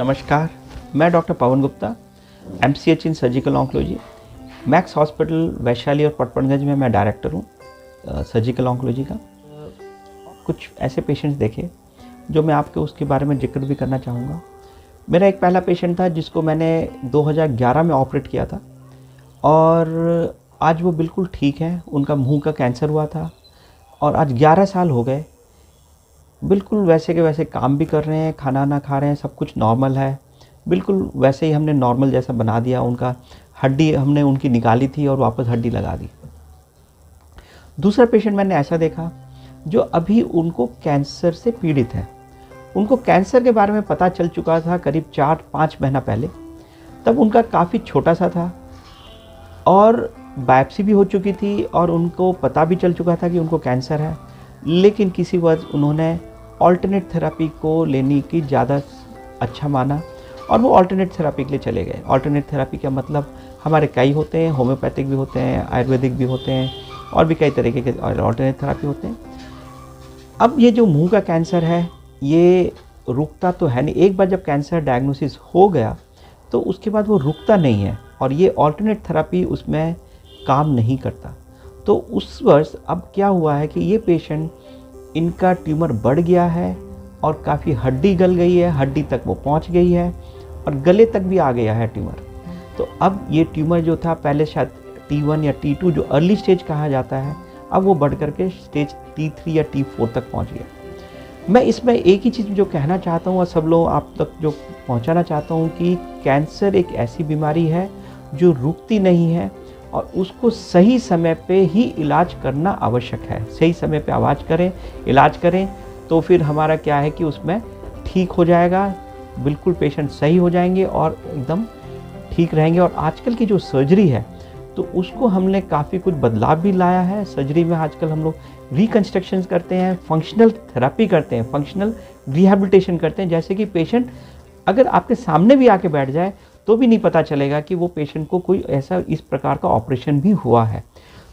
नमस्कार, मैं doctor Pawan Gupta, MCh in surgical oncology, Max hospital Vaishali और पटपनगंज में मैं डायरेक्टर हूँ सर्जिकल ऑन्कोलॉजी का। कुछ ऐसे पेशेंट्स देखे जो मैं आपके उसके बारे में जिक्र भी करना चाहूँगा। मेरा एक पहला पेशेंट था जिसको मैंने 2011 में ऑपरेट किया था और आज वो बिल्कुल ठीक है। उनका मुंह का कैंसर हुआ था और आज 11 साल हो गए, बिल्कुल वैसे के वैसे काम भी कर रहे हैं, खाना ना खा रहे हैं, सब कुछ नॉर्मल है, बिल्कुल वैसे ही हमने नॉर्मल जैसा बना दिया। उनका हड्डी हमने उनकी निकाली थी और वापस हड्डी लगा दी। दूसरा पेशेंट मैंने ऐसा देखा जो अभी उनको कैंसर से पीड़ित है। उनको कैंसर के बारे में पता चल चुका था करीब 4-5 महीना पहले। तब उनका काफ़ी छोटा सा था और बायोप्सी भी हो चुकी थी और उनको पता भी चल चुका था कि उनको कैंसर है, लेकिन किसी वजह उन्होंने ऑल्टरनेट थेरेपी को लेने की ज़्यादा अच्छा माना और वो ऑल्टरनेट थेरेपी के लिए चले गए। ऑल्टरनेट थेरेपी का मतलब हमारे कई होते हैं, होम्योपैथिक भी होते हैं, आयुर्वेदिक भी होते हैं और भी कई तरीके के ऑल्टरनेट थेरेपी होते हैं। अब ये जो मुंह का कैंसर है ये रुकता तो है नहीं। एक बार जब कैंसर डायग्नोसिस हो गया तो उसके बाद वो रुकता नहीं है और ये ऑल्टरनेट थेरेपी उसमें काम नहीं करता। तो उस वर्ष अब क्या हुआ है कि ये पेशेंट, इनका ट्यूमर बढ़ गया है और काफ़ी हड्डी गल गई है, हड्डी तक वो पहुंच गई है और गले तक भी आ गया है ट्यूमर। तो अब ये ट्यूमर जो था पहले शायद T1 या T2 जो अर्ली स्टेज कहा जाता है, अब वो बढ़ करके स्टेज T3 या T4 तक पहुंच गया। मैं इसमें एक ही चीज़ जो कहना चाहता हूँ और सब लोग आप तक जो पहुँचाना चाहता हूँ कि कैंसर एक ऐसी बीमारी है जो रुकती नहीं है और उसको सही समय पे ही इलाज करना आवश्यक है। सही समय पे इलाज करें तो फिर हमारा क्या है कि उसमें ठीक हो जाएगा, बिल्कुल पेशेंट सही हो जाएंगे और एकदम ठीक रहेंगे। और आजकल की जो सर्जरी है तो उसको हमने काफ़ी कुछ बदलाव भी लाया है। सर्जरी में आजकल हम लोग रिकन्स्ट्रक्शंस करते हैं, फंक्शनल थेरेपी करते हैं, फंक्शनल रिहैबिलिटेशन करते हैं। जैसे कि पेशेंट अगर आपके सामने भी आके बैठ जाए तो भी नहीं पता चलेगा कि वो पेशेंट को कोई ऐसा इस प्रकार का ऑपरेशन भी हुआ है।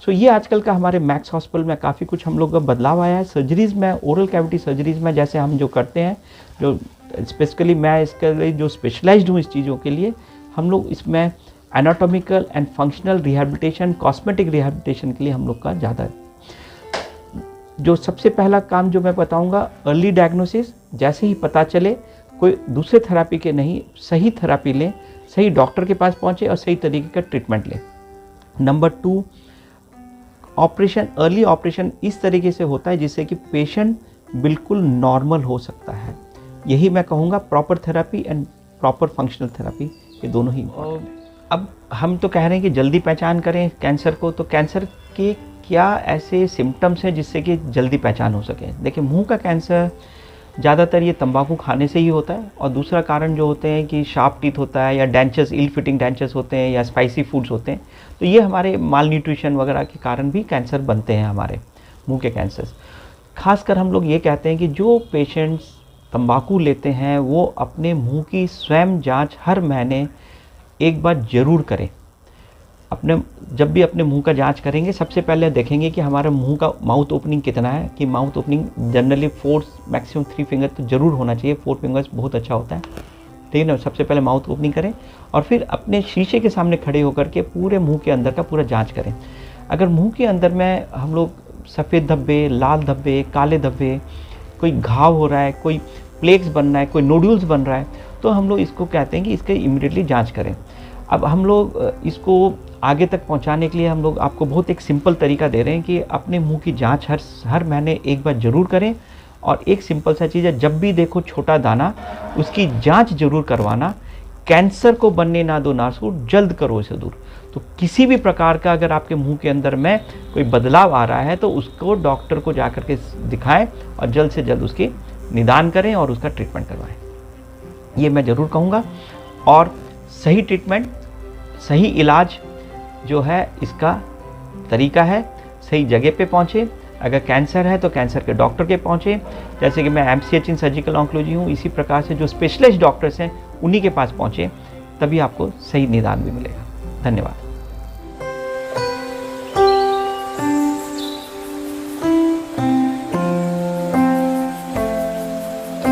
सो ये आजकल का हमारे मैक्स हॉस्पिटल में काफ़ी कुछ हम लोग का बदलाव आया है। सर्जरीज़ में, ओरल कैविटी सर्जरीज़ में जैसे हम जो करते हैं, जो स्पेसिफिकली मैं इसके लिए जो स्पेशलाइज्ड हूँ इस चीज़ों के लिए, हम लोग इसमें anatomical and functional rehabilitation, cosmetic rehabilitation के लिए हम लोग का ज़्यादा है। जो सबसे पहला काम जो मैं बताऊँगा, अर्ली डायग्नोसिस। जैसे ही पता चले, कोई दूसरे थेरेपी के नहीं, सही थेरेपी लें, सही डॉक्टर के पास पहुँचे और सही तरीके का ट्रीटमेंट लें। नंबर 2, ऑपरेशन, अर्ली ऑपरेशन इस तरीके से होता है जिससे कि पेशेंट बिल्कुल नॉर्मल हो सकता है। यही मैं कहूँगा, proper therapy and proper functional therapy, ये दोनों ही। अब हम तो कह रहे हैं कि जल्दी पहचान करें कैंसर को, तो कैंसर के क्या ऐसे सिम्टम्स हैं जिससे कि जल्दी पहचान हो सके। देखिए, मुंह का कैंसर ज़्यादातर ये तंबाकू खाने से ही होता है और दूसरा कारण जो होते हैं कि शार्प टीथ होता है या डेंचर्स, इल फिटिंग डेंचर्स होते हैं या स्पाइसी फूड्स होते हैं। तो ये हमारे माल न्यूट्रिशन वगैरह के कारण भी कैंसर बनते हैं हमारे मुंह के कैंसर्स। खासकर हम लोग ये कहते हैं कि जो पेशेंट्स तंबाकू लेते हैं वो अपने मुंह की स्वयं जांच हर महीने एक बार ज़रूर करें। जब भी अपने मुंह का जांच करेंगे, सबसे पहले देखेंगे कि हमारा मुंह का माउथ ओपनिंग कितना है, कि mouth opening generally 4 maximum 3 finger तो ज़रूर होना चाहिए। 4 फिंगर्स बहुत अच्छा होता है, ठीक है ना। सबसे पहले माउथ ओपनिंग करें और फिर अपने शीशे के सामने खड़े होकर के पूरे मुंह के अंदर का पूरा जांच करें। अगर मुंह के अंदर में हम लोग सफ़ेद धब्बे, लाल धब्बे, काले धब्बे, कोई घाव हो रहा है, कोई प्लेक्स बन रहा है, कोई नोड्यूल्स बन रहा है, तो हम लोग इसको कहते हैं कि इसके इमीडिएटली जाँच करें। अब हम लोग इसको आगे तक पहुंचाने के लिए हम लोग आपको बहुत एक सिंपल तरीका दे रहे हैं कि अपने मुंह की जांच हर महीने एक बार ज़रूर करें। और एक सिंपल सा चीज़ है, जब भी देखो छोटा दाना, उसकी जांच ज़रूर करवाना। कैंसर को बनने ना दो नासूर, जल्द करो इसे दूर। तो किसी भी प्रकार का अगर आपके मुंह के अंदर में कोई बदलाव आ रहा है तो उसको डॉक्टर को जा कर के दिखाएँ और जल्द से जल्द उसकी निदान करें और उसका ट्रीटमेंट करवाएँ। ये मैं ज़रूर कहूँगा। और सही ट्रीटमेंट, सही इलाज जो है, इसका तरीका है सही जगह पे पहुँचे। अगर कैंसर है तो कैंसर के डॉक्टर के पहुँचे। जैसे कि मैं एमसीएच इन सर्जिकल ऑन्कोलॉजी हूँ, इसी प्रकार से जो स्पेशलिस्ट डॉक्टर्स हैं उन्हीं के पास पहुँचे, तभी आपको सही निदान भी मिलेगा। धन्यवाद।